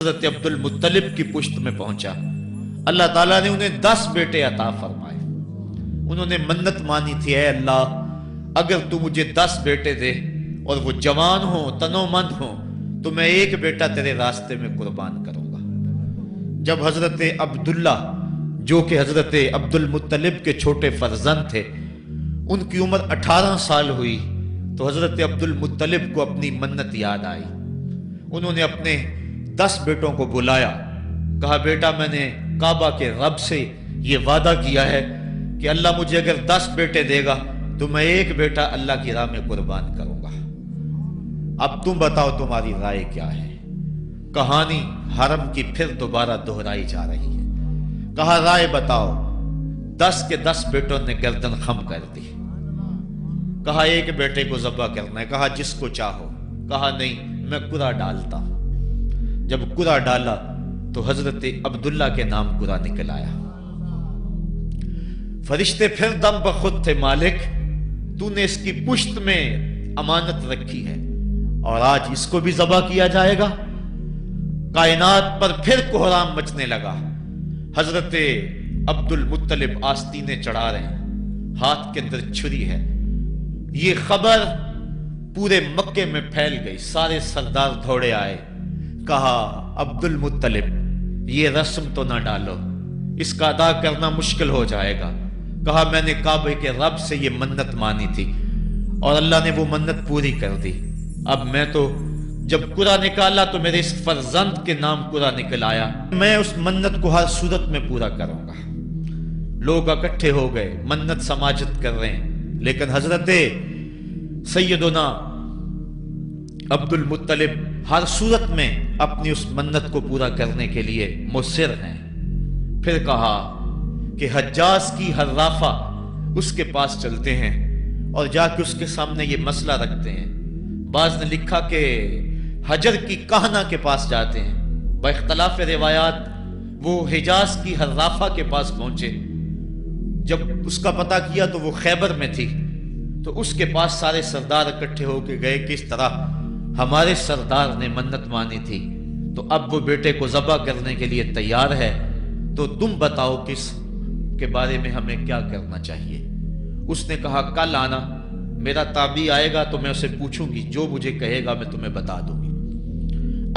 حضرت عبد المطلب کی پشت میں پہنچا۔ اللہ تعالیٰ نے انہیں 10 بیٹے عطا فرمائے۔ انہوں نے منت مانی تھی، اے اللہ اگر تو مجھے 10 بیٹے دے اور وہ جوان ہوں، تنو مند ہوں، تو میں ایک بیٹا تیرے راستے میں قربان کروں گا۔ جب حضرت عبداللہ جو کہ حضرت عبد المطلب کے چھوٹے فرزند تھے، ان کی عمر 18 سال ہوئی تو حضرت عبد المطلب کو اپنی منت یاد آئی۔ انہوں نے اپنے 10 بیٹوں کو بلایا، کہا بیٹا میں نے کعبہ کے رب سے یہ وعدہ کیا ہے کہ اللہ مجھے اگر 10 بیٹے دے گا تو میں ایک بیٹا اللہ کی راہ میں قربان کروں گا۔ اب تم بتاؤ تمہاری رائے کیا ہے؟ کہانی حرم کی پھر دوبارہ دہرائی جا رہی ہے۔ کہا رائے بتاؤ۔ 10 کے 10 بیٹوں نے گردن خم کر دی۔ کہا ایک بیٹے کو ذبح کرنا ہے۔ کہا جس کو چاہو۔ کہا نہیں، میں قرعہ ڈالتا ہوں۔ جب قرعہ ڈالا تو حضرت عبداللہ کے نام قرعہ نکل آیا۔ فرشتے پھر دم بخود تھے، مالک تو نے اس کی پشت میں امانت رکھی ہے اور آج اس کو بھی ذبح کیا جائے گا۔ کائنات پر پھر کوہرام مچنے لگا۔ حضرت عبد المطلب آستینے چڑھا رہے ہیں، ہاتھ کے اندر چھری ہے۔ یہ خبر پورے مکے میں پھیل گئی، سارے سردار دوڑے آئے۔ کہا عبد المطلب یہ رسم تو نہ ڈالو، اس کا ادا کرنا مشکل ہو جائے گا۔ کہا میں نے کعبے کے رب سے یہ منت مانی تھی اور اللہ نے وہ منت پوری کر دی۔ اب میں تو جب قرعہ نکالا تو میرے اس فرزند کے نام قرعہ نکل آیا، میں اس منت کو ہر صورت میں پورا کروں گا۔ لوگ اکٹھے ہو گئے، منت سماجت کر رہے ہیں، لیکن حضرت سیدنا عبد المطلب ہر صورت میں اپنی اس منت کو پورا کرنے کے لیے مصر ہیں۔ پھر کہا کہ حجاز کی حرافہ اس کے پاس چلتے ہیں اور جا کے اس کے سامنے یہ مسئلہ رکھتے ہیں۔ بعض نے لکھا کہ حجر کی کہنا کے پاس جاتے ہیں۔ با اختلاف روایات وہ حجاز کی حرافہ کے پاس پہنچے۔ جب اس کا پتہ کیا تو وہ خیبر میں تھی، تو اس کے پاس سارے سردار اکٹھے ہو کے گئے کہ اس طرح ہمارے سردار نے منت مانی تھی تو اب وہ بیٹے کو ذبح کرنے کے لیے تیار ہے، تو تم بتاؤ کس کے بارے میں ہمیں کیا کرنا چاہیے۔ اس نے کہا کل آنا، میرا تابعی آئے گا تو میں اسے پوچھوں گی، جو مجھے کہے گا میں تمہیں بتا دوں گی۔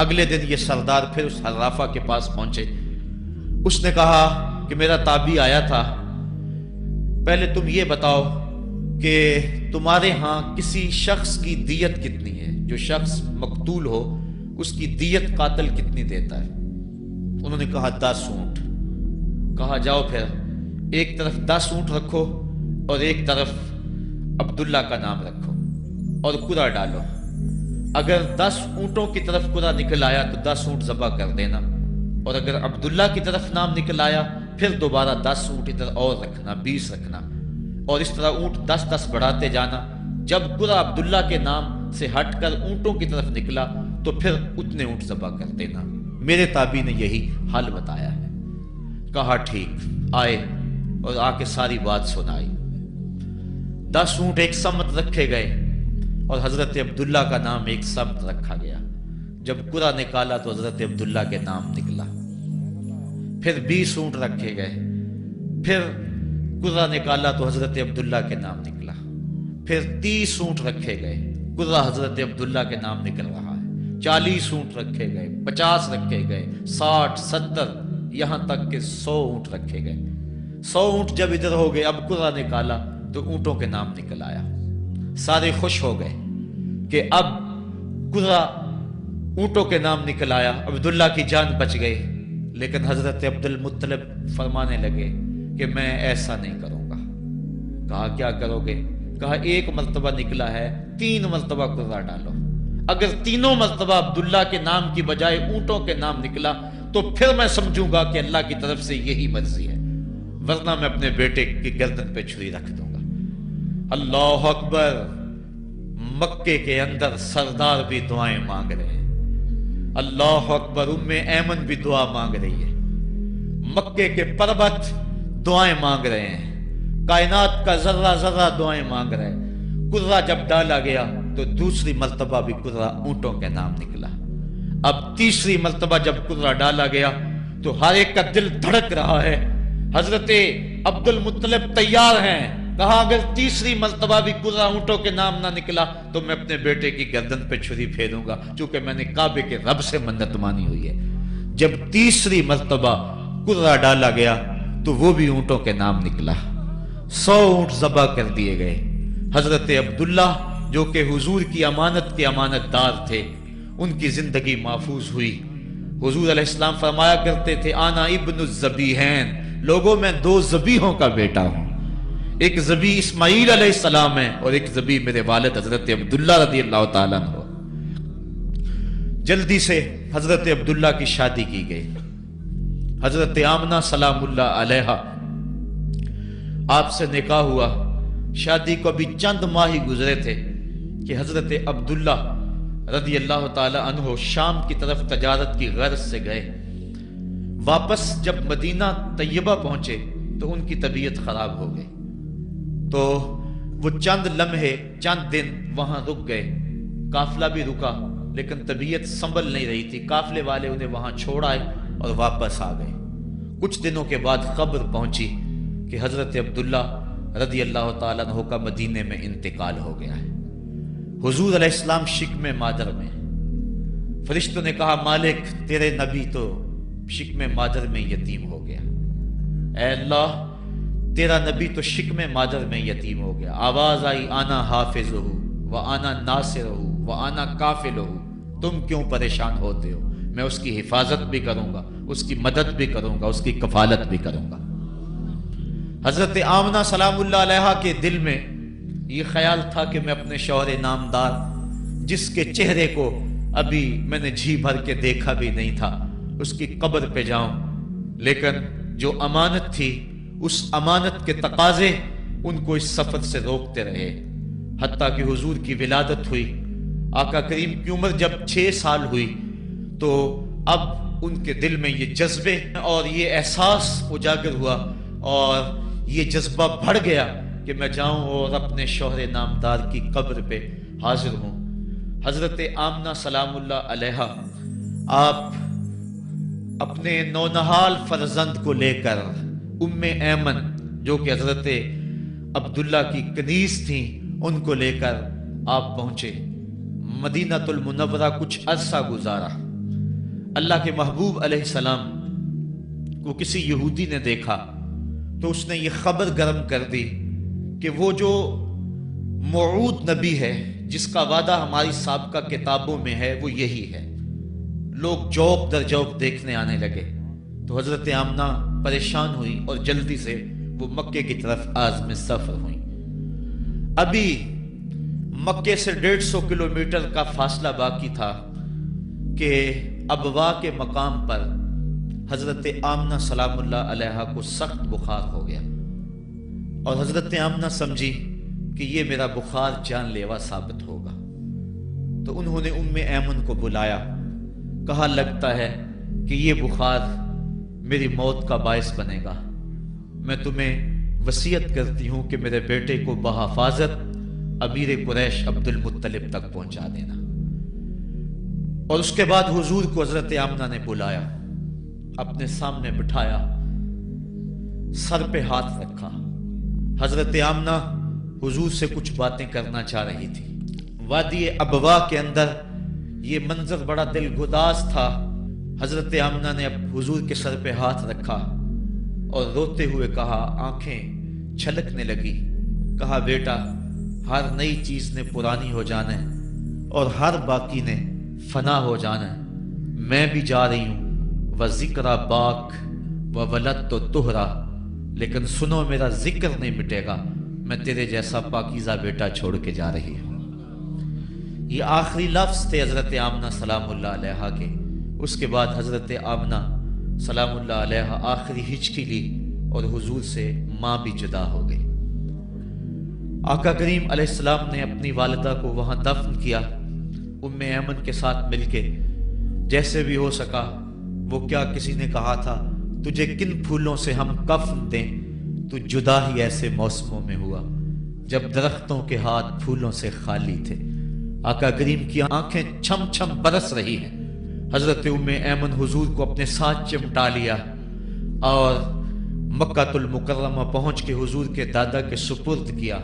اگلے دن یہ سردار پھر اس حرافہ کے پاس پہنچے۔ اس نے کہا کہ میرا تابعی آیا تھا، پہلے تم یہ بتاؤ کہ تمہارے ہاں کسی شخص کی دیت کتنی ہے؟ جو شخص مقتول ہو اس کی دیت قاتل کتنی دیتا ہے؟ انہوں نے کہا 10 اونٹ۔ کہا جاؤ پھر ایک طرف 10 اونٹ رکھو اور ایک طرف عبداللہ کا نام رکھو اور قرعہ ڈالو۔ اگر 10 اونٹوں کی طرف قرعہ نکل آیا تو 10 اونٹ ذبح کر دینا، اور اگر عبداللہ کی طرف نام نکل آیا پھر دوبارہ 10 اونٹ ادھر اور رکھنا، 20 رکھنا، اور اس طرح اونٹ 10-10 بڑھاتے جانا۔ جب قرعہ عبداللہ کے نام سے ہٹ کر اونٹوں کی طرف نکلا تو پھر اتنے اونٹ ذبح کر دینا۔ میرے تابعی نے یہی حل بتایا ہے۔ کہا ٹھیک۔ آئے اور آ کے ساری بات سنائی۔ 10 اونٹ ایک سمت رکھے گئے اور حضرت عبداللہ کا نام ایک سمت رکھا گیا۔ جب قرعہ نکالا تو حضرت عبداللہ کے نام نکلا۔ پھر 20 اونٹ رکھے گئے، پھر قرعہ نکالا تو حضرت عبداللہ کے نام نکلا۔ پھر 30 اونٹ رکھے گئے، قرعہ حضرت عبداللہ کے نام نکل رہا ہے۔ 40 اونٹ رکھے گئے، 50 رکھے گئے، 60، 70، یہاں تک کہ 100 اونٹ رکھے گئے۔ 100 اونٹ جب ادھر ہو گئے، اب قرعہ نکالا تو اونٹوں کے نام نکل آیا۔ سارے خوش ہو گئے کہ اب قرعہ اونٹوں کے نام نکل آیا، عبداللہ کی جان بچ گئی۔ لیکن حضرت عبد المطلب فرمانے لگے کہ میں ایسا نہیں کروں گا۔ کہا کیا کرو گے؟ کہا ایک مرتبہ نکلا ہے، 3 مرتبہ قرعہ ڈالو۔ اگر تینوں مرتبہ عبداللہ کے نام کی بجائے اونٹوں کے نام نکلا تو پھر میں سمجھوں گا کہ اللہ کی طرف سے یہی مرضی ہے، ورنہ میں اپنے بیٹے کی گردن پہ چھری رکھ دوں گا۔ اللہ اکبر! مکے کے اندر سردار بھی دعائیں مانگ رہے ہیں۔ اللہ اکبر! ایمن بھی دعا مانگ رہی ہے، مکے کے پربت دعائیں مانگ رہے ہیں، کائنات کا ذرہ ذرہ دعائیں مانگ رہے ہیں۔ قرعہ جب ڈالا گیا تو دوسری مرتبہ بھی قرعہ اونٹوں کے نام نکلا۔ اب تیسری مرتبہ جب قرہ ڈالا گیا تو ہر ایک کا دل دھڑک رہا ہے. حضرت عبد المطلب تیار ہیں. کہا اگر تیسری مرتبہ بھی قرہ اونٹوں کے نام نہ نکلا تو میں اپنے بیٹے کی گردن پہ چھری پھیروں گا، چونکہ میں نے کعبے کے رب سے منت مانی ہوئی ہے. جب تیسری مرتبہ قرہ ڈالا گیا تو وہ بھی اونٹوں کے نام نکلا. 100 اونٹ ذبح کر دیے گئے. حضرت عبداللہ جو کہ حضور کی امانت کے امانت دار تھے، ان کی زندگی محفوظ ہوئی. حضور علیہ السلام فرمایا کرتے تھے انا ابن الذبیحین، لوگوں میں 2 ذبیحوں کا بیٹا ہوں. ایک ذبیح اسماعیل علیہ السلام ہے اور ایک ذبیح میرے والد حضرت عبداللہ رضی اللہ تعالیٰ عنہ. جلدی سے حضرت عبداللہ کی شادی کی گئی. حضرت آمنہ سلام اللہ علیہا آپ سے نکاح ہوا. شادی کو ابھی چند ماہ ہی گزرے تھے کہ حضرت عبداللہ رضی اللہ تعالی عنہ شام کی طرف تجارت کی غرض سے گئے. واپس جب مدینہ طیبہ پہنچے تو ان کی طبیعت خراب ہو گئی. تو وہ چند لمحے چند دن وہاں رک گئے. قافلہ بھی رکا لیکن طبیعت سنبھل نہیں رہی تھی. قافلے والے انہیں وہاں چھوڑ آئے اور واپس آ گئے. کچھ دنوں کے بعد خبر پہنچی کہ حضرت عبداللہ رضی اللہ تعالیٰ عنہ کا مدینے میں انتقال ہو گیا ہے. حضور علیہ السلام شکم مادر میں. فرشتوں نے کہا مالک تیرے نبی تو شکم مادر میں یتیم ہو گیا. اے اللہ تیرا نبی تو شکم مادر میں یتیم ہو گیا. آواز آئی آنا حافظہ و آنا ناصرہ و آنا کافلہ، تم کیوں پریشان ہوتے ہو؟ میں اس کی حفاظت بھی کروں گا، اس کی مدد بھی کروں گا، اس کی کفالت بھی کروں گا. حضرت آمنہ سلام اللہ علیہا کے دل میں یہ خیال تھا کہ میں اپنے شوہر نامدار جس کے چہرے کو ابھی میں نے جی بھر کے دیکھا بھی نہیں تھا اس کی قبر پہ جاؤں. لیکن جو امانت تھی اس امانت کے تقاضے ان کو اس سفر سے روکتے رہے. حتیٰ کہ حضور کی ولادت ہوئی. آقا کریم کی عمر جب 6 سال ہوئی تو اب ان کے دل میں یہ جذبے اور یہ احساس اجاگر ہوا اور یہ جذبہ بڑھ گیا کہ میں جاؤں اور اپنے شوہر نامدار کی قبر پہ حاضر ہوں. حضرت آمنہ سلام اللہ علیہا آپ اپنے نونہال فرزند کو لے کر ام ایمن جو کہ حضرت عبداللہ کی کنیز تھیں ان کو لے کر آپ پہنچے مدینہ المنورہ. کچھ عرصہ گزارا. اللہ کے محبوب علیہ السلام کو کسی یہودی نے دیکھا تو اس نے یہ خبر گرم کر دی کہ وہ جو موعود نبی ہے جس کا وعدہ ہماری سابقہ کتابوں میں ہے وہ یہی ہے. لوگ جوق در جوق دیکھنے آنے لگے. تو حضرت آمنہ پریشان ہوئی اور جلدی سے وہ مکے کی طرف عازم سفر ہوئی. ابھی مکے سے 150 کلومیٹر کا فاصلہ باقی تھا کہ ابوا کے مقام پر حضرت آمنہ سلام اللہ علیہا کو سخت بخار ہو گیا اور حضرت آمنہ سمجھی کہ یہ میرا بخار جان لیوا ثابت ہوگا. تو انہوں نے ام ایمن کو بلایا. کہا لگتا ہے کہ یہ بخار میری موت کا باعث بنے گا. میں تمہیں وصیت کرتی ہوں کہ میرے بیٹے کو بحفاظت امیر قریش عبد المطلب تک پہنچا دینا. اور اس کے بعد حضور کو حضرت آمنہ نے بلایا، اپنے سامنے بٹھایا، سر پہ ہاتھ رکھا. حضرت آمنہ حضور سے کچھ باتیں کرنا چاہ رہی تھی. وادی ابوا کے اندر یہ منظر بڑا دل گداز تھا. حضرت آمنہ نے اب حضور کے سر پہ ہاتھ رکھا اور روتے ہوئے کہا، آنکھیں چھلکنے لگی. کہا بیٹا ہر نئی چیز نے پرانی ہو جانا ہے اور ہر باقی نے فنا ہو جانا ہے. میں بھی جا رہی ہوں وذکر باک و ولد تو تہرا، لیکن سنو میرا ذکر نہیں مٹے گا. میں تیرے جیسا پاکیزہ بیٹا چھوڑ کے جا رہی ہوں. یہ آخری لفظ تھے حضرت آمنہ سلام اللہ علیہا کے. اس کے بعد حضرت آمنہ سلام اللہ علیہا آخری ہچکی لی اور حضور سے ماں بھی جدا ہو گئی. آقا کریم علیہ السلام نے اپنی والدہ کو وہاں دفن کیا ام ایمن کے ساتھ مل کے جیسے بھی ہو سکا. وہ کیا کسی نے کہا تھا تجھے کن پھولوں سے ہم کفن دیں، تو جدا ہی ایسے موسموں میں ہوا جب درختوں کے ہاتھ پھولوں سے خالی تھے. آقا کریم کی آنکھیں چھم چھم برس رہی ہیں. حضرت ام ایمن حضور کو اپنے ساتھ چمٹا لیا اور مکہ المکرمہ پہنچ کے حضور کے دادا کے سپرد کیا۔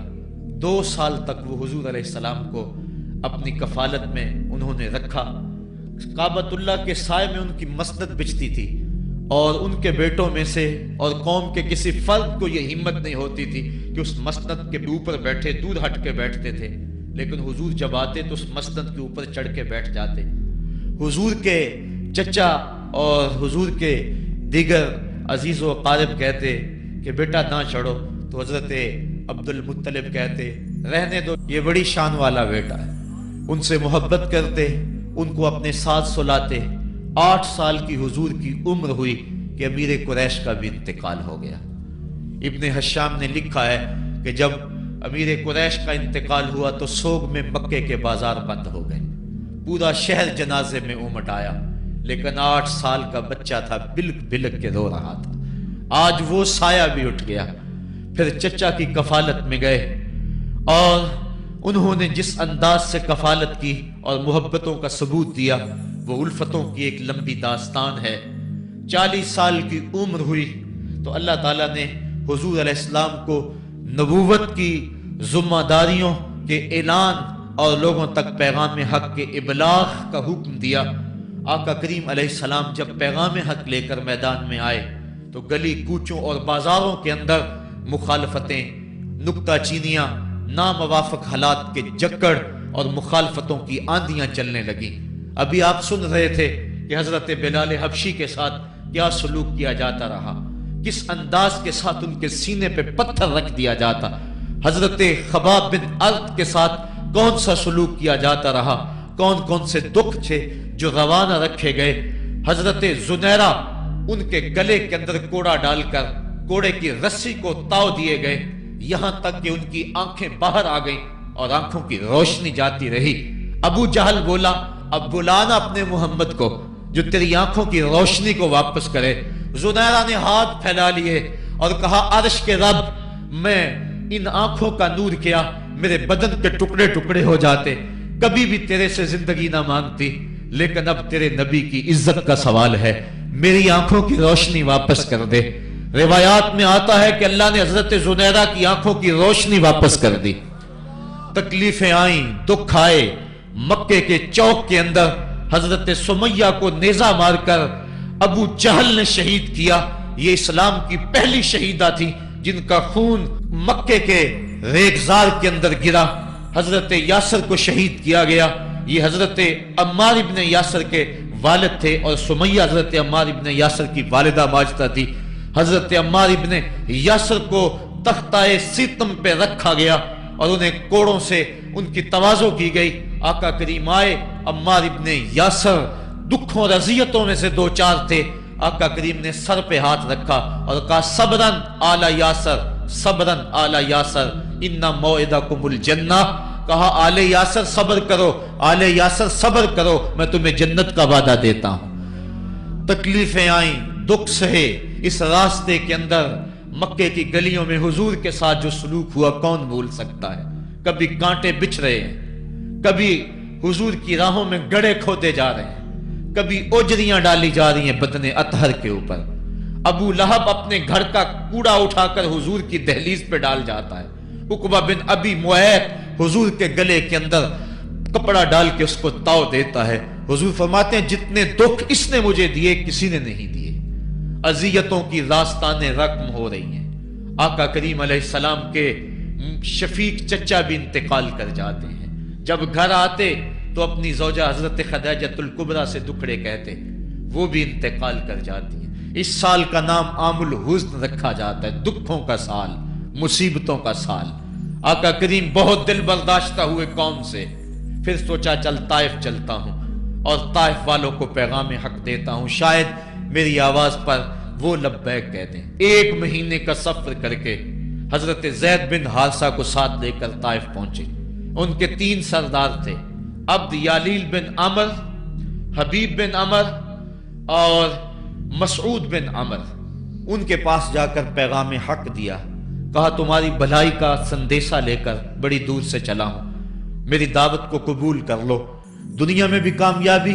2 سال تک وہ حضور علیہ السلام کو اپنی کفالت میں انہوں نے رکھا۔ کعبۃ اللہ کے سائے میں ان کی مسند بچتی تھی اور ان کے بیٹوں میں سے اور قوم کے کسی فرد کو یہ ہمت نہیں ہوتی تھی کہ اس مسند کے اوپر بیٹھے، دور ہٹ کے بیٹھتے تھے، لیکن حضور جب آتے تو اس مسند کے اوپر چڑھ کے بیٹھ جاتے۔ حضور کے چچا اور حضور کے دیگر عزیز و اقارب کہتے کہ بیٹا نہ چڑھو، تو حضرت عبد المطلب کہتے رہنے دو، یہ بڑی شان والا بیٹا ہے۔ ان سے محبت کرتے، ان کو اپنے ساتھ سلاتے۔ 8 سال کی حضور کی عمر ہوئی کہ امیر قریش کا بھی انتقال ہو گیا۔ ابن حشام نے لکھا ہے کہ جب امیر قریش کا انتقال ہوا تو سوگ میں مکے کے بازار بند ہو گئے، پورا شہر جنازے میں امٹ آیا، لیکن 8 سال کا بچہ تھا، بلک بلک کے رو رہا تھا۔ آج وہ سایہ بھی اٹھ گیا۔ پھر چچا کی کفالت میں گئے اور انہوں نے جس انداز سے کفالت کی اور محبتوں کا ثبوت دیا وہ الفتوں کی ایک لمبی داستان ہے۔ 40 سال کی عمر ہوئی تو اللہ تعالیٰ نے حضور علیہ السلام کو نبوت کی ذمہ داریوں کے اعلان اور لوگوں تک پیغام حق کے ابلاغ کا حکم دیا۔ آقا کریم علیہ السلام جب پیغام حق لے کر میدان میں آئے تو گلی کوچوں اور بازاروں کے اندر مخالفتیں، نکتہ چینیاں، ناموافق حالات کے جکڑ اور مخالفتوں کی آندیاں چلنے لگیں۔ ابھی آپ سن رہے تھے کہ حضرت بلال حبشی کے ساتھ کیا سلوک کیا جاتا رہا، کس انداز کے ساتھ ان کے سینے پہ پتھر رکھ دیا جاتا۔ حضرت خباب بن ارد کے ساتھ کون سا سلوک کیا جاتا رہا، کون کون سے دکھ تھے جو روانہ رکھے گئے۔ حضرت زنیرہ ان کے گلے کے اندر کوڑا ڈال کر کوڑے کی رسی کو تاؤ دیے گئے، یہاں تک کہ ان کی آنکھیں باہر آ گئیں اور آنکھوں کی روشنی جاتی رہی۔ ابو جہل بولا اب بلانا اپنے محمد کو جو تیری آنکھوں کی روشنی کو واپس کرے۔ زنیرہ نے ہاتھ پھیلا لیے اور کہا عرش کے رب، میں ان آنکھوں کا نور کیا میرے بدن کے ٹکڑے ٹکڑے ہو جاتے، کبھی بھی تیرے سے زندگی نہ مانگتی، لیکن اب تیرے نبی کی عزت کا سوال ہے، میری آنکھوں کی روشنی واپس کر دے۔ روایات میں آتا ہے کہ اللہ نے حضرت زنیرہ کی آنکھوں کی روشنی واپس کر دی۔ تکلیفیں آئیں، دکھ آئے۔ مکے کے چوک کے اندر حضرت سمیہ کو نیزہ مار کر ابو جہل نے شہید کیا۔ یہ اسلام کی پہلی شہیدہ تھی جن کا خون مکے کے ریگزار کے اندر گرا۔ حضرت یاسر کو شہید کیا گیا۔ یہ حضرت عمار ابن یاسر کے والد تھے اور سمیہ حضرت عمار ابن یاسر کی والدہ ماجدہ تھی۔ حضرت عمار ابن یاسر کو تختہ سیتم پہ رکھا گیا اور انہیں کوڑوں سے ان کی تواضع کی گئی۔ آقا کریم آئے، عمار ابن یاسر دکھوں اور اذیتوں میں سے 2-4 تھے۔ آقا کریم نے سر پہ ہاتھ رکھا اور کہا صبرن آل یاسر، صبرن آل یاسر ان موعدکم الجنہ۔ کہا آل یاسر صبر کرو، آل یاسر صبر کرو، میں تمہیں جنت کا وعدہ دیتا ہوں۔ تکلیفیں آئیں، دکھ سہے۔ اس راستے کے اندر مکے کی گلیوں میں حضور کے ساتھ جو سلوک ہوا کون بھول سکتا ہے۔ کبھی کانٹے بچھ رہے ہیں، کبھی حضور کی راہوں میں گڑھے کھودے جا رہے ہیں، کبھی اوجریاں ڈالی جا رہی ہیں بدن اطہر کے اوپر۔ ابو لہب اپنے گھر کا کوڑا اٹھا کر حضور کی دہلیز پہ ڈال جاتا ہے۔ عقبہ بن ابی معیط حضور کے گلے کے اندر کپڑا ڈال کے اس کو تاؤ دیتا ہے۔ حضور فرماتے ہیں جتنے دکھ اس نے مجھے دیے کسی نے نہیں دیے۔ اذیتوں کی داستانیں رقم ہو رہی ہیں۔ آقا کریم علیہ السلام کے شفیق چچا بھی انتقال کر جاتے ہیں۔ جب گھر آتے تو اپنی زوجہ حضرت خدیجۃ الکبریٰ سے دکھڑے کہتے، وہ بھی انتقال کر جاتی ہیں۔ اس سال کا نام عام الحزن رکھا جاتا ہے، دکھوں کا سال، مصیبتوں کا سال۔ آقا کریم بہت دل برداشتہ ہوئے قوم سے، پھر سوچا چل طائف چلتا ہوں اور طائف والوں کو پیغام حق دیتا ہوں، شاید میری آواز پر وہ لبیک کہہ دیں۔ 1 مہینے کا سفر کر کے حضرت زید بن حارثہ کو ساتھ لے کر طائف پہنچے۔ ان کے 3 سردار تھے، عبد یالیل بن عمر، حبیب بن عمر اور مسعود بن عمر۔ ان کے پاس جا کر پیغام حق دیا، کہا تمہاری بھلائی کا سندیشہ لے کر بڑی دور سے چلا ہوں، میری دعوت کو قبول کر لو، دنیا میں بھی کامیابی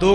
2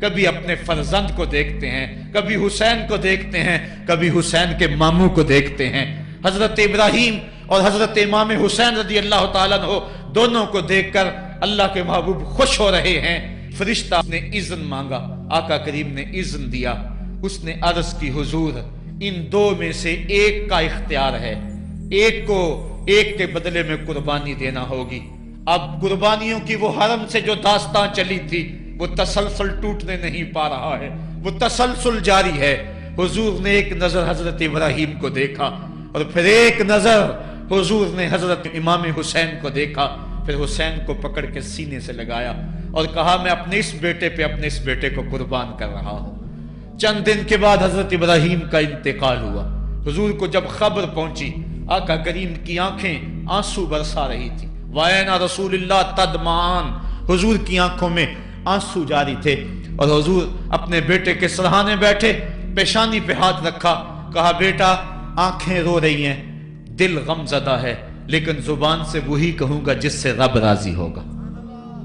کبھی اپنے فرزند کو دیکھتے ہیں، کبھی حسین کو دیکھتے ہیں، کبھی حسین کے ماموں کو دیکھتے ہیں۔ حضرت ابراہیم اور حضرت امام حسین رضی اللہ تعالیٰ عنہ دونوں کو دیکھ کر اللہ کے محبوب خوش ہو رہے ہیں۔ فرشتہ نے اذن مانگا، آقا کریم نے اذن دیا۔ اس نے عرض کی حضور ان دو میں سے ایک کا اختیار ہے، ایک کو ایک کے بدلے میں قربانی دینا ہوگی۔ اب قربانیوں کی وہ حرم سے جو داستان چلی تھی وہ تسلسل ٹوٹنے نہیں پا رہا ہے، وہ تسلسل جاری ہے۔ حضور نے ایک نظر حضرت ابراہیم کو دیکھا اور پھر ایک نظر حضور نے حضرت امام حسین کو دیکھا، پھر حسین کو پکڑ کے سینے سے لگایا اور کہا میں اپنے اس بیٹے کو قربان کر رہا ہوں۔ چند دن کے بعد حضرت ابراہیم کا انتقال ہوا۔ حضور کو جب خبر پہنچی، آقا کریم کی آنکھیں آنسو برسا رہی تھی۔ وَأَيْنَ رسول اللہ تدمعان، حضور کی آنکھوں میں آنسو جاری تھے اور حضور اپنے بیٹے کے سرہانے بیٹھے، پیشانی پہ ہاتھ رکھا، کہا بیٹا آنکھیں رو رہی ہیں، دل غم زدہ ہے، لیکن زبان سے وہی کہوں گا جس سے رب راضی ہوگا۔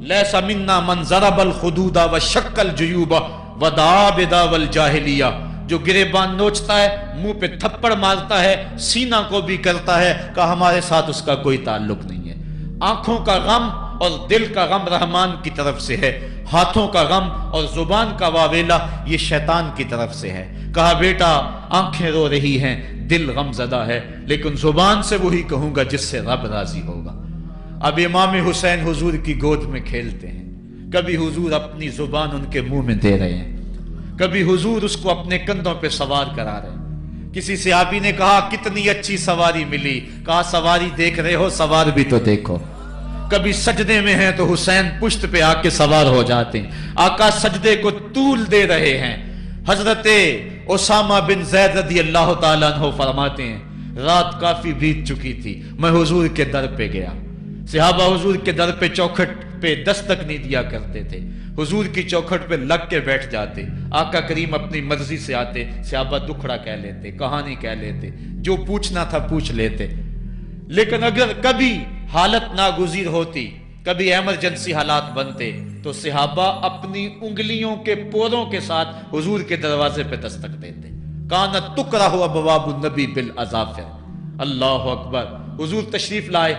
لیس منا من ضرب الخدود وشق الجیوب ودعا بدعوی الجاہلیہ، جو گریبان نوچتا ہے، منہ پہ تھپڑ مارتا ہے، سینہ کو بھی کرتا ہے، کہ ہمارے ساتھ اس کا کوئی تعلق نہیں ہے۔ آنکھوں کا غم اور دل کا غم رحمان کی طرف سے ہے، ہاتھوں کا غم اور زبان کا واویلا یہ شیطان کی طرف سے ہے۔ کہا بیٹا آنکھیں رو رہی ہیں، دل غم زدہ ہے، لیکن زبان سے وہی کہوں گا جس سے رب راضی ہوگا۔ اب امام حسین حضور کی گود میں کھیلتے ہیں، کبھی حضور اپنی زبان ان کے منہ میں دے رہے ہیں، کبھی حضور اس کو اپنے کندھوں پہ سوار کرا رہے ہیں۔ کسی صحابی نے کہا کتنی اچھی سواری ملی، کہا سواری دیکھ رہے ہو سوار بھی تو دیکھو۔ کبھی سجدے میں ہیں تو حسین پشت پہ آ کے سوار ہو جاتے ہیں، آقا سجدے کو طول دے رہے ہیں۔ حضرت اسامہ بن زید رضی اللہ تعالیٰ عنہ فرماتے ہیں رات کافی بیت چکی تھی، میں حضور کے در پہ گیا۔ صحابہ حضور کے در پہ چوکھٹ پہ دستک نہیں دیا کرتے تھے، حضور کی چوکھٹ پہ لگ کے بیٹھ جاتے، آقا کریم اپنی مرضی سے آتے، صحابہ دکھڑا کہہ لیتے، کہانی کہہ لیتے، جو پوچھنا تھا پوچھ لیتے۔ لیکن اگر کبھی حالت ناگزیر ہوتی، کبھی ایمرجنسی حالات بنتے، تو صحابہ اپنی انگلیوں کے پوروں کے ساتھ حضور کے دروازے پہ دستک دیتے۔ کانت تکرہ ابواب النبی بالاظافر، اللہ اکبر۔ حضور تشریف لائے،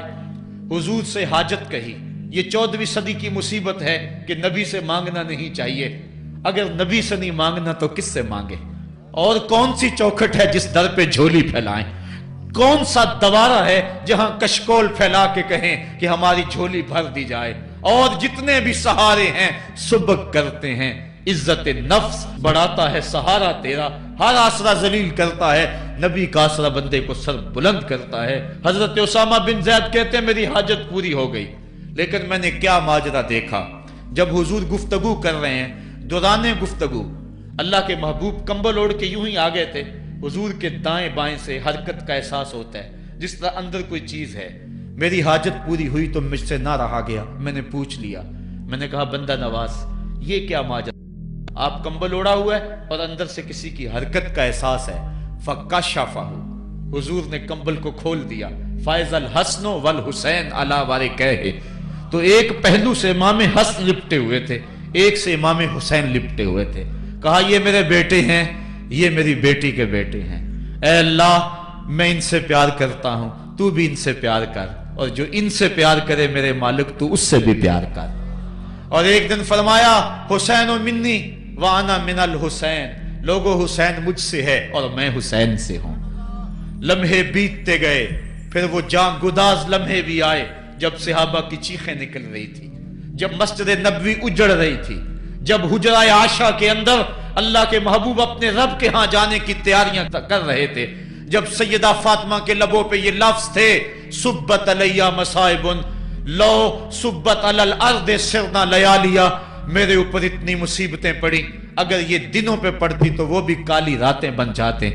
حضور سے حاجت کہی۔ یہ 14ویں صدی کی مصیبت ہے کہ نبی سے مانگنا نہیں چاہیے، اگر نبی سے نہیں مانگنا تو کس سے مانگے؟ اور کون سی چوکھٹ ہے جس در پہ جھولی پھیلائیں؟ کون سا دوارہ ہے جہاں کشکول پھیلا کے کہیں کہ ہماری جھولی بھر دی جائے؟ اور جتنے بھی سہارے ہیں سبک کرتے ہیں، عزت نفس بڑھاتا ہے سہارا تیرا، ہر آسرا ذلیل کرتا ہے، نبی کا آسرا بندے کو سر بلند کرتا ہے۔ حضرت اسامہ بن زید کہتے ہیں میری حاجت پوری ہو گئی، لیکن میں نے کیا ماجرا دیکھا، جب حضور گفتگو کر رہے ہیں، دوران گفتگو اللہ کے محبوب کمبل اوڑھ کے یوں ہی آ گئے تھے، حضور کے دائیں بائیں سے حرکت کا احساس ہوتا ہے جس طرح اندر کوئی چیز ہے۔ میری حاجت پوری ہوئی تو مجھ سے نہ رہا گیا، میں نے پوچھ لیا، میں نے کہا بندہ نواز یہ کیا ماجرا، آپ کمبل اوڑھا ہوا ہے اور اندر سے کسی کی حرکت کا احساس ہے۔ فکشفہ، حضور نے کمبل کو کھول دیا، فائز الحسن والحسین علی وارکیہ، تو ایک پہلو سے امام حسن لپٹے ہوئے تھے، ایک سے امام حسین لپٹے ہوئے تھے۔ کہا یہ میرے بیٹے ہیں، یہ میری بیٹی کے بیٹے ہیں، اے اللہ میں ان سے پیار کرتا ہوں، تو بھی ان سے پیار کر، اور جو ان سے پیار کرے میرے مالک تو اس سے بھی پیار کر۔ اور ایک دن فرمایا حسین منی وانا من الحسین، لوگو حسین مجھ سے ہے اور میں حسین سے ہوں۔ لمحے بیتتے گئے، پھر وہ جان گداز لمحے بھی آئے جب صحابہ کی چیخیں نکل رہی تھی، جب مسجد نبوی اجڑ رہی تھی، جب حجرہ عائشہ کے اندر اللہ کے محبوب اپنے رب کے ہاں جانے کی تیاریاں کر رہے تھے، جب سیدہ فاطمہ کے لبوں پہ یہ لفظ تھے سبت علیہ مصائب لو سبت علی الارض سرنا لیالیا، میرے اوپر اتنی مصیبتیں پڑی، اگر یہ دنوں پہ پڑتی تو وہ بھی کالی راتیں بن جاتے۔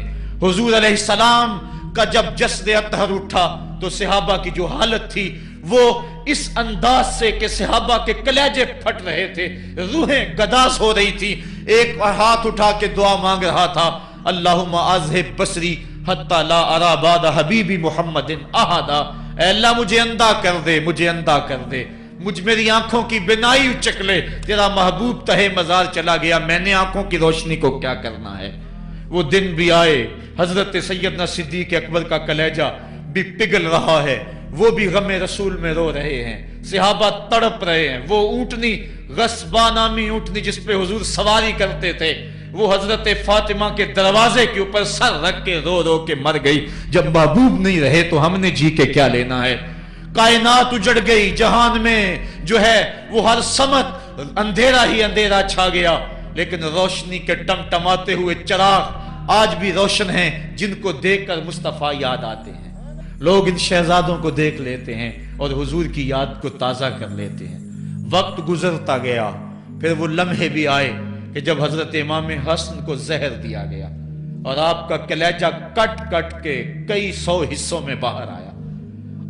حضور علیہ السلام کا جب جسد اطہر اٹھا تو صحابہ کی جو حالت تھی وہ اس انداز سے کہ صحابہ کے کلیجے پھٹ رہے تھے، روحیں گداز ہو رہی تھی، ایک ہاتھ اٹھا کے دعا مانگ رہا تھا اللہم اذہب بصری حتی لا ارا بعد حبیبی محمد احدا، اے اللہ مجھے اندھا کر دے، مجھے اندھا کر دے، مجھ میری آنکھوں کی بینائی اچک لے، تیرا محبوب تہے مزار چلا گیا، میں نے آنکھوں کی روشنی کو کیا کرنا ہے۔ وہ دن بھی آئے، حضرت سیدنا صدیق اکبر کا کلیجہ بھی پگھل رہا ہے، وہ بھی غم رسول میں رو رہے ہیں، صحابہ تڑپ رہے ہیں۔ وہ اونٹنی، غصبہ نامی اونٹنی جس پہ حضور سواری کرتے تھے، وہ حضرت فاطمہ کے دروازے کے اوپر سر رکھ کے رو رو کے مر گئی۔ جب محبوب نہیں رہے تو ہم نے جی کے کیا لینا ہے۔ کائنات اجڑ گئی، جہان میں جو ہے وہ ہر سمت اندھیرا ہی اندھیرا چھا گیا، لیکن روشنی کے ٹمٹماتے ہوئے چراغ آج بھی روشن ہیں، جن کو دیکھ کر مصطفیٰ یاد آتے ہیں۔ لوگ ان شہزادوں کو دیکھ لیتے ہیں اور حضور کی یاد کو تازہ کر لیتے ہیں۔ وقت گزرتا گیا، پھر وہ لمحے بھی آئے کہ جب حضرت امام حسن کو زہر دیا گیا اور آپ کا کلیجہ کٹ کٹ کے کئی سو حصوں میں باہر آیا۔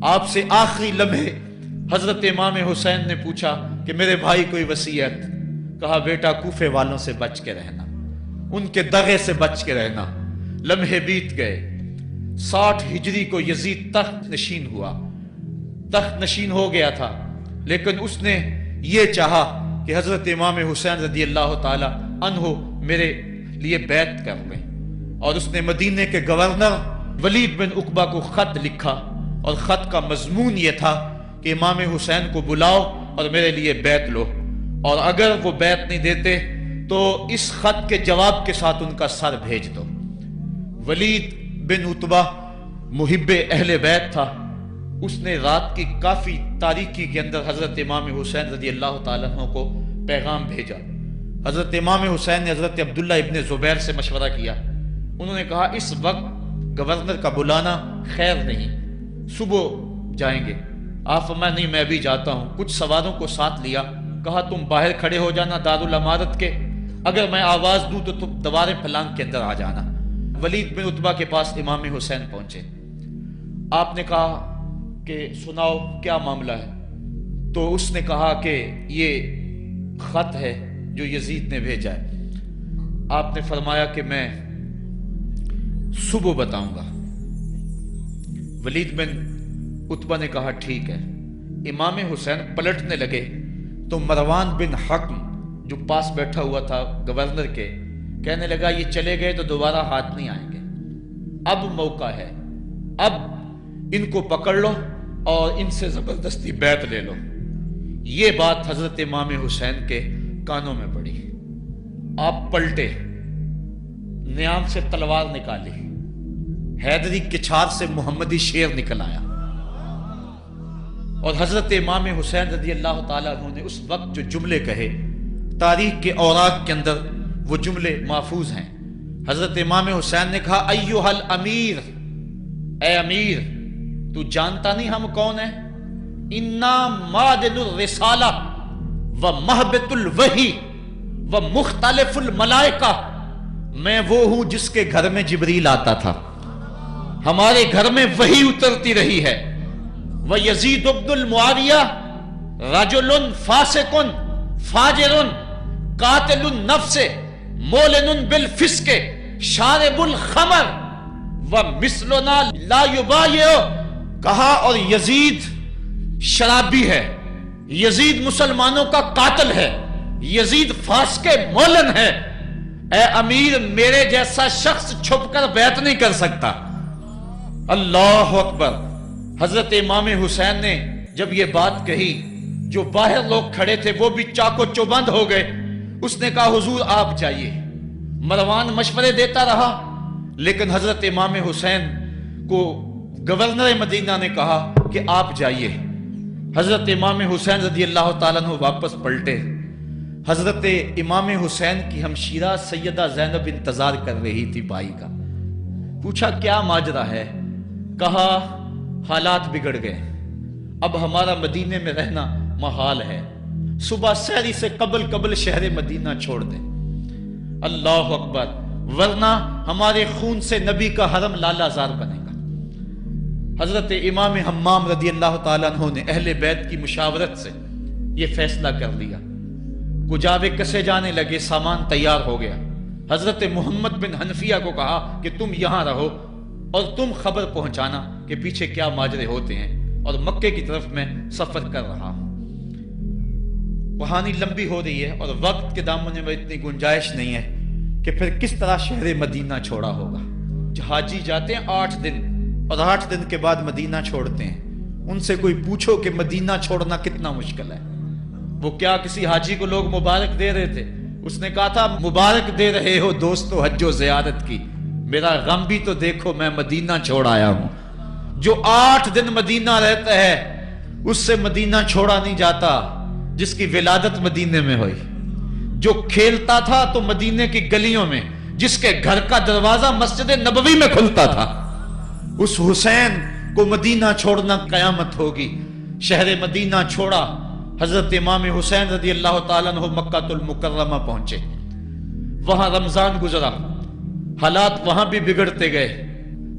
آپ سے آخری لمحے حضرت امام حسین نے پوچھا کہ میرے بھائی کوئی وصیت؟ کہا بیٹا کوفے والوں سے بچ کے رہنا، ان کے دغے سے بچ کے رہنا۔ لمحے بیت گئے، 60 ہجری کو یزید تخت نشین ہوا، تخت نشین ہو گیا تھا، لیکن اس نے یہ چاہا کہ حضرت امام حسین رضی اللہ تعالی عنہ میرے لیے بیعت کر لیں، اور اس نے مدینے کے گورنر ولید بن عقبہ کو خط لکھا، اور خط کا مضمون یہ تھا کہ امام حسین کو بلاؤ اور میرے لیے بیعت لو، اور اگر وہ بیعت نہیں دیتے تو اس خط کے جواب کے ساتھ ان کا سر بھیج دو۔ ولید بن عتبہ محب اہل بیت تھا، اس نے رات کی کافی تاریکی کے اندر حضرت امام حسین رضی اللہ تعالیٰ عنہ کو پیغام بھیجا۔ حضرت امام حسین نے حضرت عبداللہ ابن زبیر سے مشورہ کیا، انہوں نے کہا اس وقت گورنر کا بلانا خیر نہیں، صبح جائیں گے۔ آپ فرمایا نہیں میں بھی جاتا ہوں۔ کچھ سواروں کو ساتھ لیا، کہا تم باہر کھڑے ہو جانا دارالامارت کے، اگر میں آواز دوں تو تم دوارے پلانگ کے اندر آ جانا۔ ولید بن عتبہ کے پاس امام حسین پہنچے، آپ نے کہا کہ سناؤ کیا معاملہ ہے؟ تو اس نے کہا کہ یہ خط ہے جو یزید نے بھیجا ہے۔ آپ نے فرمایا کہ میں صبح بتاؤں گا۔ ولید بن عتبہ نے کہا ٹھیک ہے۔ امام حسین پلٹنے لگے تو مروان بن حکم جو پاس بیٹھا ہوا تھا گورنر کے، کہنے لگا یہ چلے گئے تو دوبارہ ہاتھ نہیں آئیں گے، اب موقع ہے، اب ان کو پکڑ لو اور ان سے زبردستی بیعت لے لو۔ یہ بات حضرت امام حسین کے کانوں میں پڑی، آپ پلٹے، نیام سے تلوار نکالی، حیدری کچھار سے محمدی شیر نکل آیا، اور حضرت امام حسین رضی اللہ تعالیٰ عنہ نے اس وقت جو جملے کہے، تاریخ کے اوراق کے اندر وہ جملے محفوظ ہیں۔ حضرت امام حسین نے کہا ایھا الامیر، اے امیر تو جانتا نہیں ہم کون ہیں؟ انا معدن الرسالہ و محبت الوحی و مختلف الملائکہ، میں وہ ہوں جس کے گھر میں جبریل آتا تھا، ہمارے گھر میں وحی اترتی رہی ہے۔ وَيَزِيدُ بْنُ الْمُعَاوِيَةِ رَجُلٌ فَاسِقٌ فَاجِرٌ قَاتِلُ النَّفْسِ مُعْلِنٌ بِالْفِسْقِ شَارِبُ الْخَمْرِ وَمِثْلُنَا لَا يُبَايِعُ۔ کہا اور یزید شرابی ہے، یزید مسلمانوں کا قاتل ہے، یزید فاسق مولن ہے، اے امیر میرے جیسا شخص چھپ کر بیعت نہیں کر سکتا۔ اللہ اکبر۔ حضرت امام حسین نے جب یہ بات کہی، جو باہر لوگ کھڑے تھے وہ بھی چاقو چوبند ہو گئے۔ اس نے کہا حضور آپ جائیے۔ مروان مشورے دیتا رہا، لیکن حضرت امام حسین کو گورنر مدینہ نے کہا کہ آپ جائیے۔ حضرت امام حسین رضی اللہ تعالیٰ عنہ واپس پلٹے۔ حضرت امام حسین کی ہمشیرہ سیدہ زینب انتظار کر رہی تھی بھائی کا۔ پوچھا کیا ماجرا ہے؟ کہا حالات بگڑ گئے، اب ہمارا مدینے میں رہنا محال ہے، صبح سحری سے قبل شہر مدینہ چھوڑ دیں۔ اللہ اکبر، ورنہ ہمارے خون سے نبی کا حرم لالا زار بنے گا۔ حضرت امام حمام رضی اللہ تعالیٰ عنہ نے اہل بیت کی مشاورت سے یہ فیصلہ کر لیا۔ کجاوے کسے جانے لگے، سامان تیار ہو گیا۔ حضرت محمد بن حنفیہ کو کہا کہ تم یہاں رہو اور تم خبر پہنچانا کہ پیچھے کیا ماجرے ہوتے ہیں، اور مکے کی طرف میں سفر کر رہا ہوں۔ کہانی لمبی ہو رہی ہے اور وقت کے دامن میں اتنی گنجائش نہیں ہے کہ پھر کس طرح شہر مدینہ چھوڑا ہوگا. حاجی جاتے ہیں 8 دن اور 8 دن کے بعد مدینہ چھوڑتے ہیں. ان سے کوئی پوچھو کہ مدینہ چھوڑنا کتنا مشکل ہے. وہ کیا کسی حاجی کو لوگ مبارک دے رہے تھے؟ اس نے کہا تھا مبارک دے رہے ہو دوستو حج و زیارت کی، میرا غم بھی تو دیکھو، میں مدینہ چھوڑ آیا ہوں. جو 8 دن مدینہ رہتا ہے اس سے مدینہ چھوڑا نہیں جاتا جس کی ولادت مدینے میں ہوئی. جو کھیلتا تھا تو مدینے کی گلیوں میں، جس کے گھر کا دروازہ مسجد نبوی میں کھلتا تھا، اس حسین کو مدینہ چھوڑنا قیامت ہوگی. شہر مدینہ چھوڑا. حضرت امام حسین رضی اللہ تعالیٰ عنہ مکہ المکرمہ پہنچے. وہاں رمضان گزرا، حالات وہاں بھی بگڑتے گئے.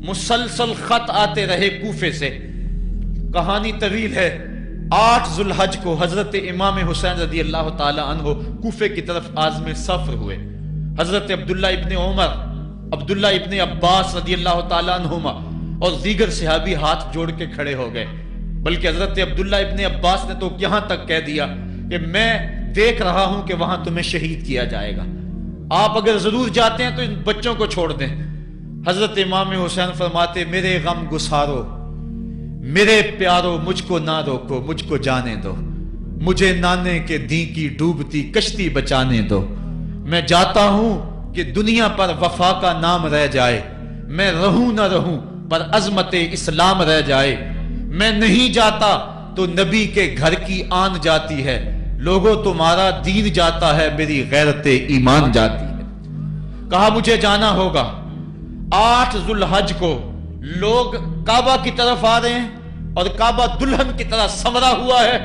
مسلسل خط آتے رہے کوفے سے. کہانی طویل ہے. 8 ذو الحج کو حضرت امام حسین رضی اللہ تعالیٰ عنہ کوفے کی طرف عازم سفر ہوئے. حضرت عبداللہ ابن عمر، عبداللہ ابن عباس رضی اللہ تعالیٰ عنہما اور دیگر صحابی ہاتھ جوڑ کے کھڑے ہو گئے. بلکہ حضرت عبداللہ ابن عباس نے تو یہاں تک کہہ دیا کہ میں دیکھ رہا ہوں کہ وہاں تمہیں شہید کیا جائے گا، آپ اگر ضرور جاتے ہیں تو ان بچوں کو چھوڑ دیں. حضرت امام حسین فرماتے میرے غم گسارو، میرے پیارو، مجھ کو نہ روکو، مجھ کو جانے دو، مجھے نانے کے دی کی ڈوبتی کشتی بچانے دو. میں جاتا ہوں کہ دنیا پر وفا کا نام رہ جائے، میں رہوں نہ رہوں پر عظمت اسلام رہ جائے. میں نہیں جاتا تو نبی کے گھر کی آن جاتی ہے. لوگوں تمہارا دین جاتا ہے، میری غیرت ایمان جاتی ہے. کہا مجھے جانا ہوگا. 8 ذو الحج کو لوگ کعبہ کی طرف آ رہے ہیں اور کعبہ دلہن کی طرح سنورا ہوا ہے.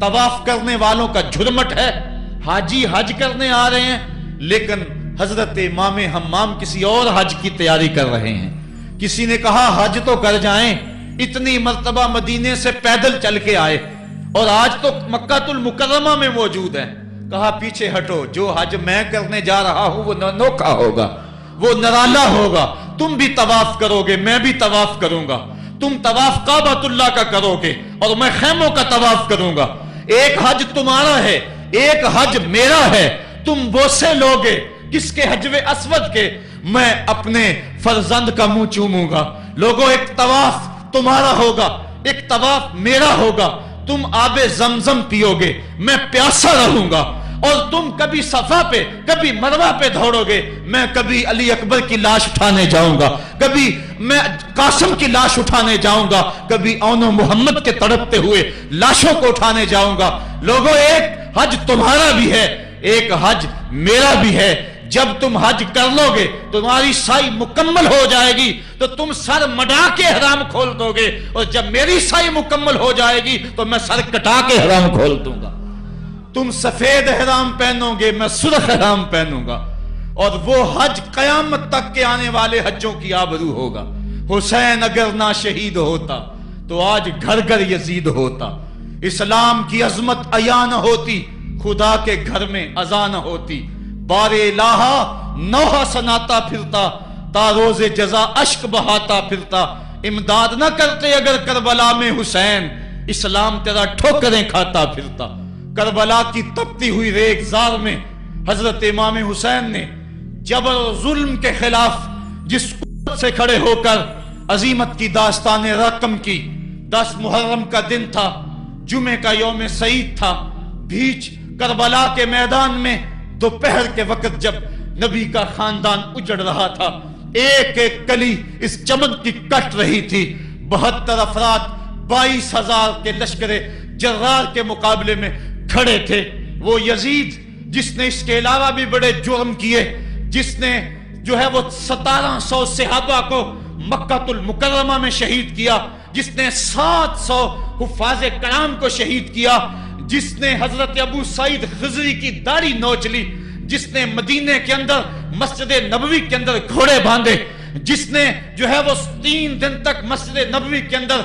طواف کرنے والوں کا جھرمٹ ہے. حاجی حج کرنے آ رہے ہیں لیکن حضرت امام حمام کسی اور حج کی تیاری کر رہے ہیں. کسی نے کہا حج تو کر جائیں، اتنی مرتبہ مدینے سے پیدل چل کے آئے اور آج تو مکہ المکرمہ میں موجود ہے. کہا پیچھے ہٹو، جو حج میں کرنے جا رہا ہوں وہ نوکھا ہوگا، وہ نرالا ہوگا. تم بھی طواف کرو گے، میں بھی طواف کروں گا. تم طواف کعبۃ اللہ کا کرو گے اور میں خیموں کا طواف کروں گا. ایک حج تمہارا ہے، ایک حج میرا ہے. تم وہ سے لوگے کس کے حجر اسود کے، میں اپنے فرزند کا منہ چوموں گا. لوگوں ایک طواف تمہارا ہوگا، ایک طواف میرا ہوگا. تم آب زمزم پیو گے، میں پیاسا رہوں گا. اور تم کبھی صفا پہ کبھی مروہ پہ دوڑو گے، میں کبھی علی اکبر کی لاش اٹھانے جاؤں گا، کبھی میں قاسم کی لاش اٹھانے جاؤں گا، کبھی اون و محمد کے تڑپتے ہوئے لاشوں کو اٹھانے جاؤں گا. لوگوں ایک حج تمہارا بھی ہے، ایک حج میرا بھی ہے. جب تم حج کر لو گے تمہاری سائی مکمل ہو جائے گی تو تم سر مڈا کے احرام کھول دو گے، اور جب میری سائی مکمل ہو جائے گی تو میں سر کٹا کے احرام کھول دوں گا. تم سفید احرام پہنو گے، میں سرخ احرام پہنوں گا. اور وہ حج قیامت تک کے آنے والے حجوں کی آبرو ہوگا. حسین اگر نہ شہید ہوتا تو آج گھر گھر یزید ہوتا. اسلام کی عظمت عیاں نہ ہوتی، خدا کے گھر میں اذان نہ ہوتی. بار الہا نوحہ سناتا پھرتا، تا روز جزا اشک بہاتا پھرتا. امداد نہ کرتے اگر کربلا میں حسین، اسلام تیرا ٹھوکریں کھاتا پھرتا. کربلا کی تپتی ہوئی ریگزار میں حضرت امام حسین نے جبر و ظلم کے خلاف جس قوت سے کھڑے ہو کر عظیمت کی داستان رقم کی. 10 محرم کا دن تھا، جمعے کا یوم سعید تھا. بھیچ کربلا کے میدان میں دوپہر کے وقت جب نبی کا خاندان اجڑ رہا تھا، ایک ایک کلی اس چمن کی کٹ رہی تھی. 72 افراد 22,000 کے لشکر جرار کے مقابلے میں کھڑے تھے. وہ یزید جس نے اس کے علاوہ بھی بڑے جرم کیے، جس نے جو ہے وہ 1700 صحابہ کو مکہ المکرمہ میں شہید کیا، جس نے 700 حفاظ کرام کو شہید کیا، جس نے حضرت ابو سعید خضری کی داڑھی نوچ لی، جس نے مدینے کے اندر مسجد نبوی کے اندر گھوڑے باندھے، جس نے جو ہے وہ 3 دن تک مسجد نبوی کے اندر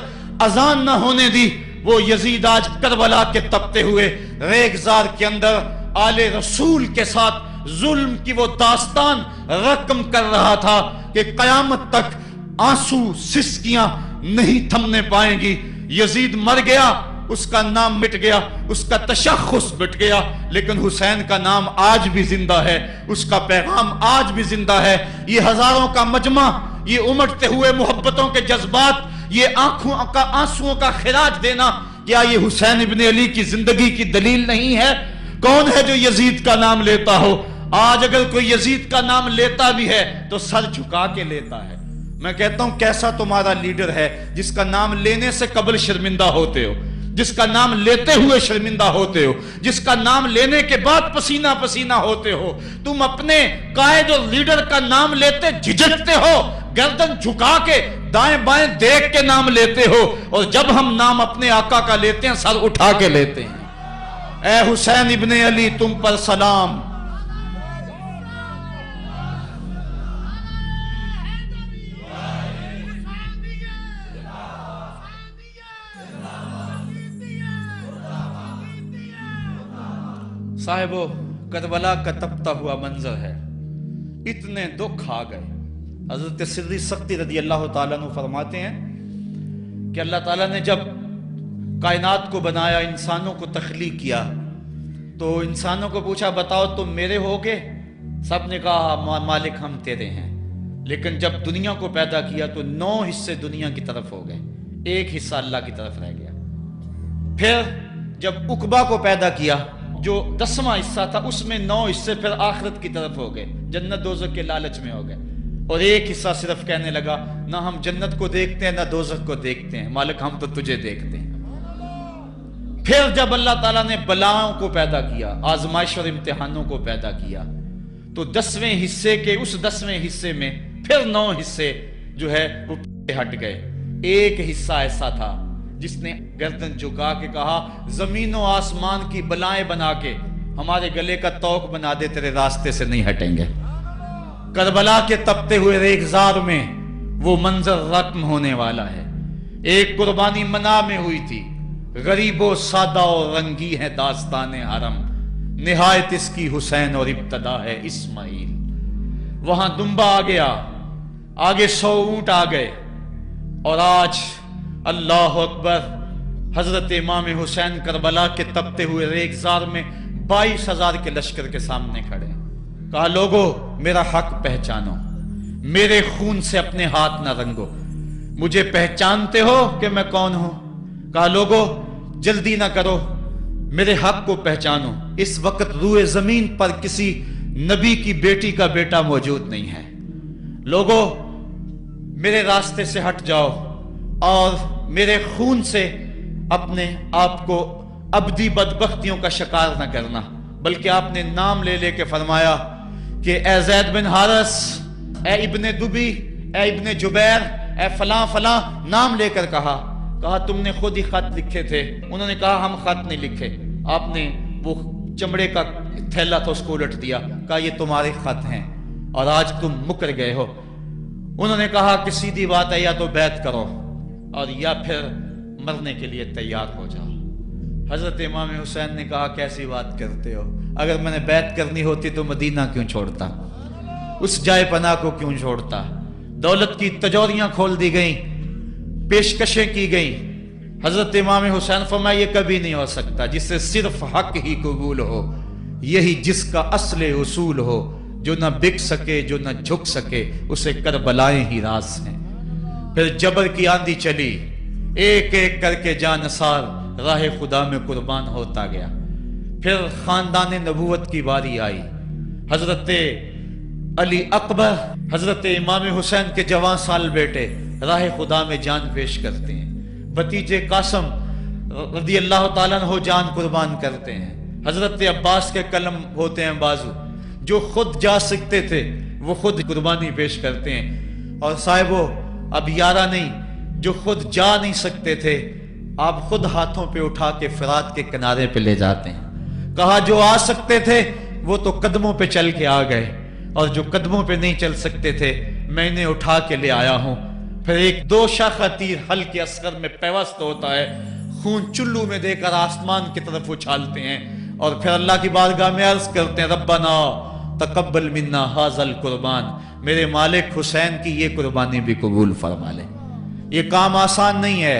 اذان نہ ہونے دی، وہ یزید آج کربلا کے تپتے ہوئے ریگزار کے اندر آل رسول کے ساتھ ظلم کی وہ داستان رقم کر رہا تھا کہ قیامت تک آنسو سسکیاں نہیں تھمنے پائیں گی. یزید مر گیا اس کا نام مٹ گیا، اس کا تشخص مٹ گیا، لیکن حسین کا نام آج بھی زندہ ہے، اس کا پیغام آج بھی زندہ ہے۔ یہ ہزاروں کا مجمع، یہ امٹتے ہوئے محبتوں کے جذبات، یہ آنکھوں کا آنسوؤں کا خراج دینا، کیا یہ حسین ابن علی کی زندگی کی دلیل نہیں ہے؟ کون ہے جو یزید کا نام لیتا ہو؟ آج اگر کوئی یزید کا نام لیتا بھی ہے تو سر جھکا کے لیتا ہے۔ میں کہتا ہوں کیسا تمہارا لیڈر ہے جس کا نام لینے سے قبل شرمندہ ہوتے ہو، جس کا نام لیتے ہوئے شرمندہ ہوتے ہو، جس کا نام لینے کے بعد پسینہ پسینہ ہوتے ہو۔ تم اپنے قائد اور لیڈر کا نام لیتے جھجکتے ہو، گردن جھکا کے دائیں بائیں دیکھ کے نام لیتے ہو، اور جب ہم نام اپنے آقا کا لیتے ہیں سر اٹھا کے لیتے ہیں۔ اے حسین ابن علی تم پر سلام۔ صاحبو، کربلا کا تپتا ہوا منظر ہے، اتنے دکھ آ گئے۔ حضرت سری سختی رضی اللہ تعالیٰ عنہ فرماتے ہیں کہ اللہ تعالیٰ نے جب کائنات کو بنایا، انسانوں کو تخلیق کیا، تو انسانوں کو پوچھا بتاؤ تم میرے ہوگے؟ سب نے کہا مالک ہم تیرے ہیں۔ لیکن جب دنیا کو پیدا کیا تو 9 حصے دنیا کی طرف ہو گئے، 1 حصہ اللہ کی طرف رہ گیا۔ پھر جب عقبہ کو پیدا کیا جو 10واں حصہ تھا، اس میں 9 حصے پھر آخرت کی طرف ہو گئے، جنت دوزخ کے لالچ میں ہو گئے، اور 1 حصہ صرف کہنے لگا نہ ہم جنت کو دیکھتے ہیں نہ دوزخ کو دیکھتے ہیں، مالک ہم تو تجھے دیکھتے ہیں۔ پھر جب اللہ تعالیٰ نے بلاؤں کو پیدا کیا، آزمائش اور امتحانوں کو پیدا کیا، تو 10ویں حصے کے اس 10ویں حصے میں پھر 9 حصے جو ہے وہ پیچھے ہٹ گئے۔ 1 حصہ ایسا تھا جس نے گردن جھکا کے کہا زمین و آسمان کی بلائیں بنا کے ہمارے گلے کا توق بنا دے، تیرے راستے سے نہیں ہٹیں گے۔ کربلا کے تپتے ہوئے ریگزار میں وہ منظر رقم ہونے والا ہے۔ ایک قربانی منا میں ہوئی تھی، غریب و سادہ اور رنگی ہے داستان حرم، نہایت اس کی حسین اور ابتدا ہے اسماعیل۔ وہاں دمبا آ گیا، آگے 100 اونٹ آ گئے، اور آج اللہ اکبر، حضرت امام حسین کربلا کے تپتے ہوئے ریگزار میں 22,000 کے لشکر کے سامنے کھڑے۔ کہا لوگو میرا حق پہچانو، میرے خون سے اپنے ہاتھ نہ رنگو، مجھے پہچانتے ہو کہ میں کون ہوں؟ کہا لوگو جلدی نہ کرو، میرے حق کو پہچانو، اس وقت روئے زمین پر کسی نبی کی بیٹی کا بیٹا موجود نہیں ہے۔ لوگو میرے راستے سے ہٹ جاؤ اور میرے خون سے اپنے آپ کو ابدی بدبختیوں کا شکار نہ کرنا، بلکہ آپ نے نام لے لے کے فرمایا کہ اے زید بن حارث، اے ابن دبی، اے ابن جبیر، اے فلاں فلاں، نام لے کر کہا تم نے خود ہی خط لکھے تھے؟ انہوں نے کہا ہم خط نہیں لکھے۔ آپ نے وہ چمڑے کا تھیلا تھا اس کو الٹ دیا، کہا یہ تمہارے خط ہیں اور آج تم مکر گئے ہو۔ انہوں نے کہا کہ سیدھی بات ہے، یا تو بیعت کرو اور یا پھر مرنے کے لیے تیار ہو جاؤ۔ حضرت امام حسین نے کہا کیسی بات کرتے ہو، اگر میں نے بیعت کرنی ہوتی تو مدینہ کیوں چھوڑتا، اس جائے پناہ کو کیوں چھوڑتا؟ دولت کی تجوریاں کھول دی گئیں، پیشکشیں کی گئیں۔ حضرت امام حسین فرمایا یہ کبھی نہیں ہو سکتا، جس سے صرف حق ہی قبول ہو، یہی جس کا اصل اصول ہو، جو نہ بک سکے جو نہ جھک سکے، اسے کربلائیں ہی راز ہیں۔ پھر جبر کی آندھی چلی، ایک ایک کر کے جانثار راہ خدا میں قربان ہوتا گیا۔ پھر خاندان نبوت کی باری آئی، حضرت علی اکبر، حضرت امام حسین کے جوان سال بیٹے راہ خدا میں جان پیش کرتے ہیں، بھتیجے قاسم رضی اللہ تعالیٰ عنہ جان قربان کرتے ہیں، حضرت عباس کے قلم ہوتے ہیں بازو، جو خود جا سکتے تھے وہ خود قربانی پیش کرتے ہیں۔ اور صاحبو اب یارہ نہیں، جو خود جا نہیں سکتے تھے آپ خود ہاتھوں پہ اٹھا کے فرات کے کنارے پہ لے جاتے ہیں۔ کہا جو آ سکتے تھے وہ تو قدموں پہ چل کے آ گئے، اور جو قدموں پہ نہیں چل سکتے تھے میں انہیں اٹھا کے لے آیا ہوں۔ پھر ایک 2 شاخہ تیر ہلکے اصغر میں پیوست ہوتا ہے، خون چلو میں دے کر آسمان کی طرف اچھالتے ہیں، اور پھر اللہ کی بارگاہ میں عرض کرتے ہیں ربنا تقبل منا ھذا القربان، میرے مالک حسین کی یہ قربانی بھی قبول فرما لے۔ یہ کام آسان نہیں ہے،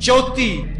34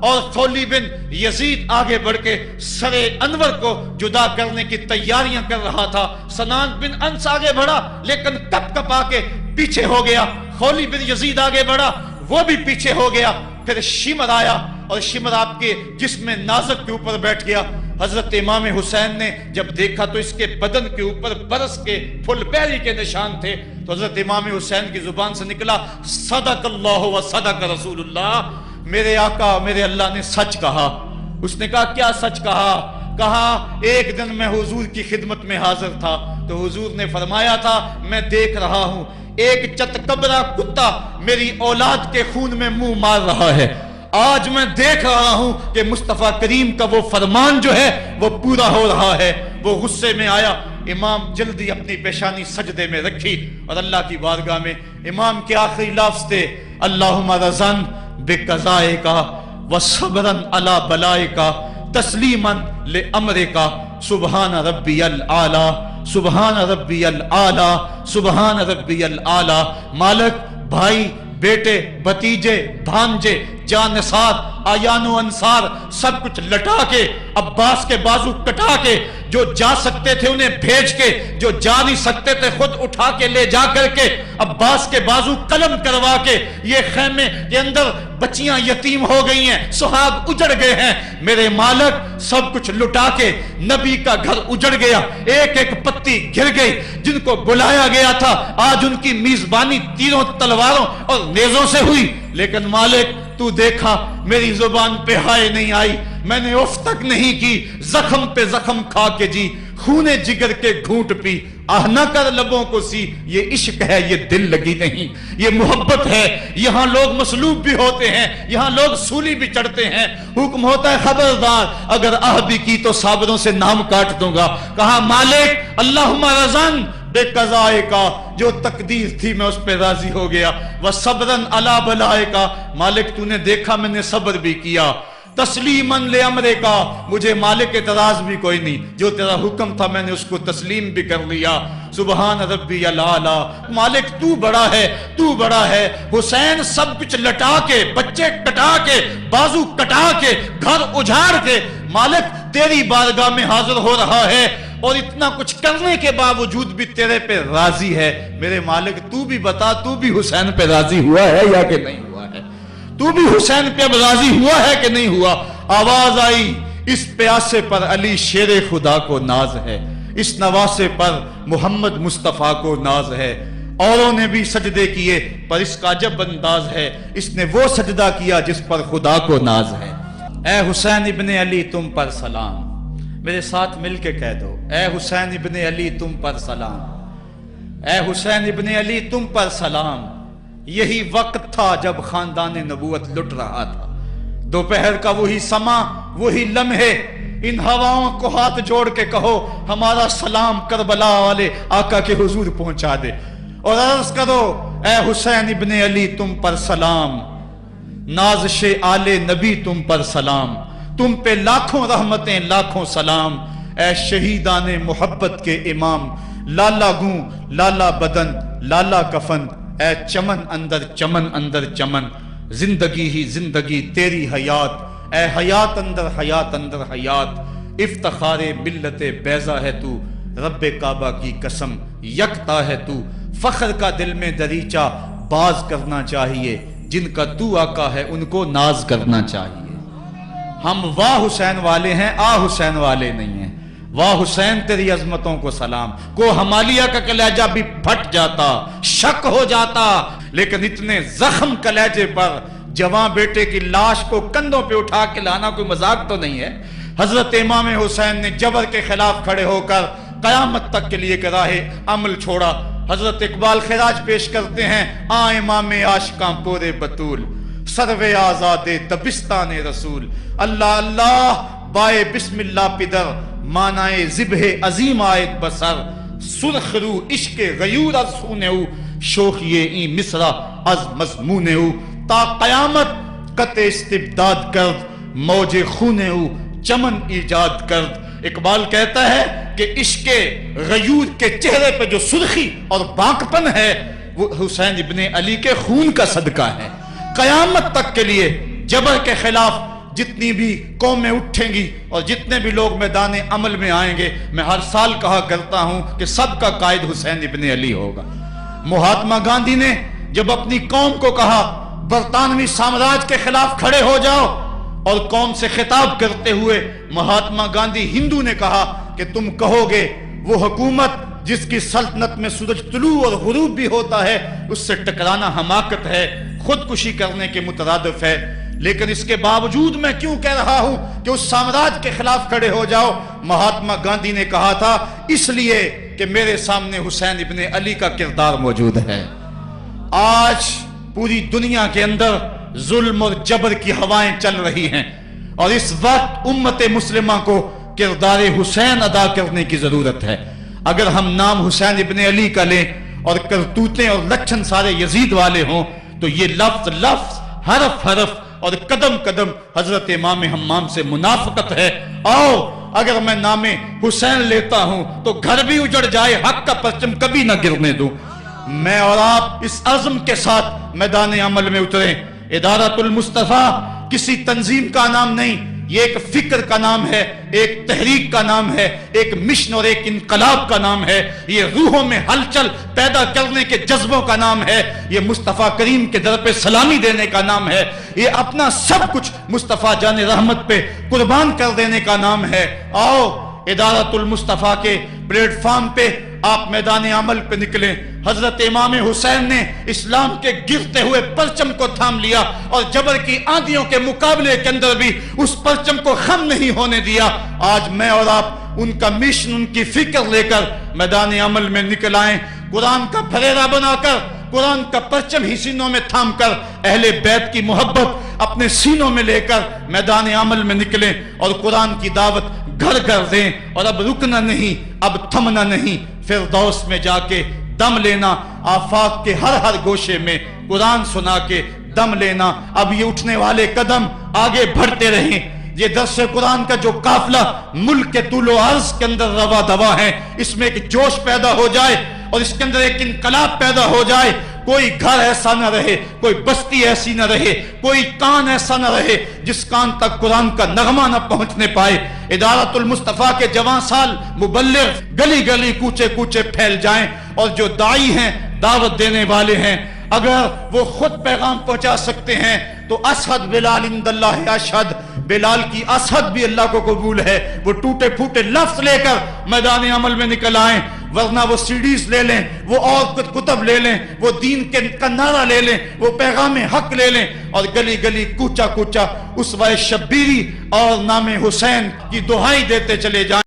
اور خولي بن یزید آگے بڑھ کے سر انور کو جدا کرنے کی تیاریاں کر رہا تھا. سنان بن انس آگے بڑھا لیکن کپ کپا کے پیچھے ہو گیا. خولي بن یزید آگے بڑھا, وہ بھی پیچھے ہو گیا. پھر شمر آیا اور شمر آپ کے جسم نازک کے اوپر بیٹھ گیا. حضرت امام حسین نے جب دیکھا تو اس کے بدن کے اوپر برس کے پھل پیری کے نشان تھے. تو حضرت امام حسین کی زبان سے نکلا, صدق اللہ و صدق رسول اللہ, میرے آقا میرے اللہ نے سچ کہا. اس نے کہا کیا سچ کہا؟ کہا ایک دن میں حضور کی خدمت میں حاضر تھا تو حضور نے فرمایا تھا میں دیکھ رہا ہوں ایک چتکبرا کتا میری اولاد کے خون میں منہ مار رہا ہے. آج میں دیکھ رہا ہوں کہ مصطفیٰ کریم کا وہ فرمان جو ہے وہ پورا ہو رہا ہے. وہ غصے میں آیا. امام جلدی اپنی پیشانی سجدے میں رکھی اور اللہ کی بارگاہ میں امام کے آخری لفظ تھے, اللہم رضن بقضائک وصبرن علی بلائک تسلیما لامرک سبحان ربی الاعلی سبحان ربی الاعلی سبحان ربی الاعلی. مالک بھائی بیٹے بھتیجے بھانجے جانسار آیان و انصار سب کچھ لٹا کے عباس کے بازو کٹا کے جو جا سکتے تھے انہیں بھیج کے, جو جا نہیں سکتے تھے خود اٹھا کے لے جا کر کے عباس کے بازو قلم کروا کے یہ خیمے کے اندر بچیاں یتیم ہو گئی ہیں, سہاگ اجڑ گئے ہیں. میرے مالک سب کچھ لٹا کے نبی کا گھر اجڑ گیا, ایک ایک پتی گر گئی. جن کو بلایا گیا تھا آج ان کی میزبانی تیروں تلواروں اور نیزوں سے ہوئی. لیکن مالک تو دیکھا میری زبان پہ ہائے نہیں آئی, میں نے اف تک نہیں کی, زخم پہ زخم کھا کے جی, خونے جگر کے گھونٹ پی, آہ نہ کر لبوں کو سی. یہ عشق ہے, یہ دل لگی نہیں, یہ محبت ہے. یہاں لوگ مصلوب بھی ہوتے ہیں, یہاں لوگ سولی بھی چڑھتے ہیں. حکم ہوتا ہے خبردار اگر آہ بھی کی تو صابروں سے نام کاٹ دوں گا. کہا مالک اللہم رضن بے قضائے کا, جو تقدیر تھی میں اس پہ راضی ہو گیا. وصبرن علی بلائے کا, مالک تو نے دیکھا میں نے صبر بھی کیا. تسلیماً لامرے کا, مجھے مالک اعتراض بھی کوئی نہیں, جو تیرا حکم تھا میں نے اس کو تسلیم بھی کر لیا. سبحان ربی الاعلی, مالک تو بڑا ہے, تو بڑا ہے. حسین سب کچھ لٹا کے, بچے کٹا کے, بازو کٹا کے, گھر اجاڑ کے مالک تیری بارگاہ میں حاضر ہو رہا ہے اور اتنا کچھ کرنے کے باوجود بھی تیرے پہ راضی ہے. میرے مالک تو بھی بتا, تو بھی حسین پہ راضی ہوا ہے یا کہ نہیں ہوا ہے؟ تو بھی حسین پہ راضی ہوا ہے کہ نہیں ہوا؟ آواز آئی, اس پیاسے پر علی شیر خدا کو ناز ہے, اس نواسے پر محمد مصطفیٰ کو ناز ہے. اوروں نے بھی سجدے کیے پر اس کا عجب انداز ہے, اس نے وہ سجدہ کیا جس پر خدا کو ناز ہے. اے حسین ابن علی تم پر سلام, میرے ساتھ مل کے کہہ دو, اے حسین ابن علی تم پر سلام, اے حسین ابن علی تم پر سلام. یہی وقت تھا جب خاندان نبوت لٹ رہا تھا, دوپہر کا وہی سما, وہی لمحے. ان ہواؤں کو ہاتھ جوڑ کے کہو ہمارا سلام کربلا والے آقا کے حضور پہنچا دے, اور عرض کرو اے حسین ابن علی تم پر سلام, نازش آل نبی تم پر سلام, تم پہ لاکھوں رحمتیں لاکھوں سلام. اے شہیدان محبت کے امام, لالا گوں لالا بدن لالا کفن, اے چمن اندر چمن, زندگی ہی زندگی تیری حیات, اے حیات اندر حیات. افتخار ملت بیضا ہے تو, رب کعبہ کی قسم یکتا ہے تو. فخر کا دل میں دریچہ باز کرنا چاہیے, جن کا تو آقا ہے ان کو ناز کرنا چاہیے. ہم واہ حسین والے ہیں, آ حسین والے نہیں ہیں. واہ حسین تیری عظمتوں کو سلام. کو ہمالیہ کا کلیجہ بھی پھٹ جاتا, شک ہو جاتا, لیکن اتنے زخم کلیجے پر جوان بیٹے کی لاش کو کندھوں پہ اٹھا کے لانا کوئی مذاق تو نہیں ہے. حضرت امام حسین نے جبر کے خلاف کھڑے ہو کر قیامت تک کے لیے راہ عمل چھوڑا. حضرت اقبال خراج پیش کرتے ہیں, آ امام عاشقاں پورے بطول, سروے آزاد دبستان رسول. اللہ اللہ بائے بسم اللہ پدر, مانائے ذبح عظیم آیت بسر. سرخ رو عشق غیور از سونہو, شوخی این مصرع از مضمونہو. تا قیامت قطع استبداد کرد, موج خونہو چمن ایجاد کرد. اقبال کہتا ہے کہ عشق غیور کے چہرے پہ جو سرخی اور بانکپن ہے وہ حسین ابن علی کے خون کا صدقہ ہے. قیامت تک کے لیے جبر کے خلاف جتنی بھی قومیں اٹھیں گی اور جتنے بھی لوگ میدان عمل میں آئیں گے، میں ہر سال کہا کرتا ہوں کہ سب کا قائد حسین ابن علی ہوگا۔ مہاتما گاندھی نے جب اپنی قوم کو کہا برطانوی سامراج کے خلاف کھڑے ہو جاؤ، اور قوم سے خطاب کرتے ہوئے مہاتما گاندھی ہندو نے کہا کہ تم کہو گے وہ حکومت جس کی سلطنت میں سورج طلوع اور غروب بھی ہوتا ہے، اس سے ٹکرانا حماقت ہے، خودکشی کرنے کے مترادف ہے، لیکن اس کے باوجود میں کیوں کہہ رہا ہوں کہ اس سامراج کے خلاف کھڑے ہو جاؤ؟ مہاتما گاندھی نے کہا تھا اس لیے کہ میرے سامنے حسین ابن علی کا کردار موجود ہے۔ آج پوری دنیا کے اندر ظلم اور جبر کی ہوائیں چل رہی ہیں، اور اس وقت امت مسلمہ کو کردار حسین ادا کرنے کی ضرورت ہے۔ اگر ہم نام حسین ابن علی کا لیں اور کرتوتیں اور لچھن سارے یزید والے ہوں، تو یہ لفظ لفظ، حرف حرف اور قدم قدم حضرت امام حمام سے منافقت ہے۔ آؤ اگر میں نام حسین لیتا ہوں تو گھر بھی اجڑ جائے، حق کا پرچم کبھی نہ گرنے دوں۔ میں اور آپ اس عزم کے ساتھ میدان عمل میں اتریں۔ ادارۃ المصطفیٰ کسی تنظیم کا نام نہیں، یہ ایک فکر کا نام ہے، ایک تحریک کا نام ہے، ایک مشن اور ایک انقلاب کا نام ہے، یہ روحوں میں ہلچل پیدا کرنے کے جذبوں کا نام ہے، یہ مصطفیٰ کریم کے در پہ سلامی دینے کا نام ہے، یہ اپنا سب کچھ مصطفیٰ جان رحمت پہ قربان کر دینے کا نام ہے۔ آؤ ادارۃ المصطفیٰ کے پلیٹ فارم پہ آپ میدان عمل پہ نکلیں۔ حضرت امام حسین نے اسلام کے گرتے ہوئے پرچم کو تھام لیا، اور جبر کی آندھیوں کے مقابلے کے اندر بھی اس پرچم کو خم نہیں ہونے دیا۔ آج میں اور آپ ان کا مشن، ان کی فکر لے کر میدان عمل میں نکل آئیں، قرآن کا پھریرا بنا کر، قرآن کا پرچم ہی سینوں میں تھام کر، اہل بیت کی محبت اپنے سینوں میں لے کر میدان عمل میں نکلیں اور قرآن کی دعوت گھر گھر دیں۔ اور اب رکنا نہیں، اب تھمنا نہیں، فردوس میں جا کے دم لینا، آفاق کے ہر ہر گوشے میں قرآن سنا کے دم لینا۔ اب یہ اٹھنے والے قدم آگے بڑھتے رہیں۔ یہ درس قرآن کا جو قافلہ ملک کے طول و عرض کے اندر روا دوا ہے، اس میں ایک جوش پیدا ہو جائے اور اس کے اندر ایک انقلاب پیدا ہو جائے۔ کوئی گھر ایسا نہ رہے، کوئی بستی ایسی نہ رہے، کوئی کان ایسا نہ رہے جس کان تک قرآن کا نغمہ نہ پہنچنے پائے۔ ادارۃ المصطفیٰ کے جوان سال مبلغ گلی گلی کوچے کوچے پھیل جائیں، اور جو داعی ہیں، دعوت دینے والے ہیں، اگر وہ خود پیغام پہنچا سکتے ہیں تو اشہد بلال عند اللہ اشہد، بلال کی اشہد بھی اللہ کو قبول ہے۔ وہ ٹوٹے پھوٹے لفظ لے کر میدان عمل میں نکل آئیں، ورنہ وہ سیڈیز لے لیں، وہ اور کتب لے لیں، وہ دین کا نعرہ لے لیں، وہ پیغام حق لے لیں، اور گلی گلی کوچا کوچا اسوہ شبیری اور نام حسین کی دہائی دیتے چلے جائیں۔